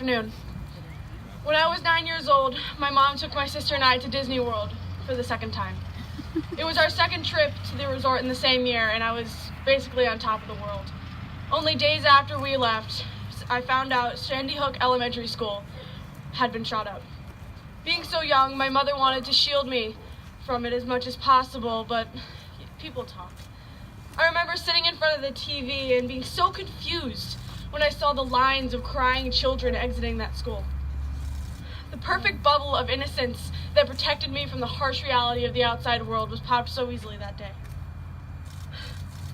Afternoon. When I was 9 years old, my mom took my sister and I to Disney World for the second time. It was our second trip to the resort in the same year, and I was basically on top of the world. Only days after we left, I found out Sandy Hook Elementary School had been shot up. Being so young, my mother wanted to shield me from it as much as possible, but people talk. I remember sitting in front of the TV and being so confused when I saw the lines of crying children exiting that school. The perfect bubble of innocence that protected me from the harsh reality of the outside world was popped so easily that day.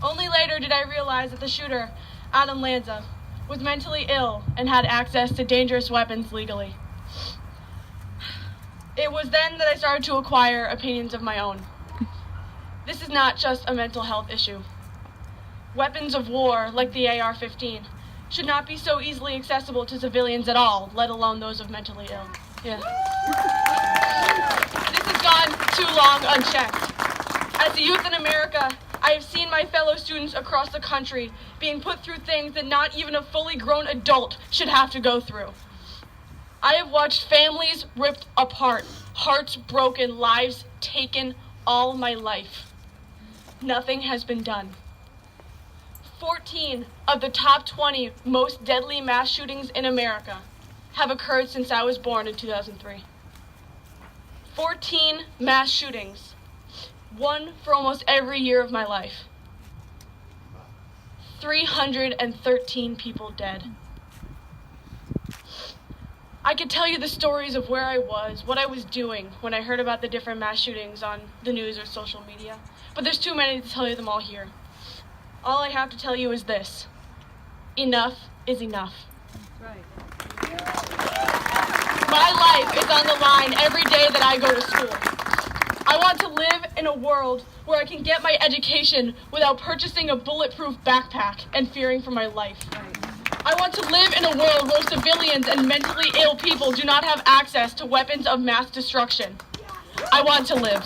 Only later did I realize that the shooter, Adam Lanza, was mentally ill and had access to dangerous weapons legally. It was then that I started to acquire opinions of my own. This is not just a mental health issue. Weapons of war, like the AR-15, should not be so easily accessible to civilians at all, let alone those of mentally ill. Yeah. This has gone too long unchecked. As a youth in America, I have seen my fellow students across the country being put through things that not even a fully grown adult should have to go through. I have watched families ripped apart, hearts broken, lives taken all my life. Nothing has been done. 14 of the top 20 most deadly mass shootings in America have occurred since I was born in 2003. 14 mass shootings, one for almost every year of my life. 313 people dead. I could tell you the stories of where I was, what I was doing when I heard about the different mass shootings on the news or social media, but there's too many to tell you them all here. All I have to tell you is this: enough is enough. That's right. My life is on the line every day that I go to school. I want to live in a world where I can get my education without purchasing a bulletproof backpack and fearing for my life. I want to live in a world where civilians and mentally ill people do not have access to weapons of mass destruction. I want to live.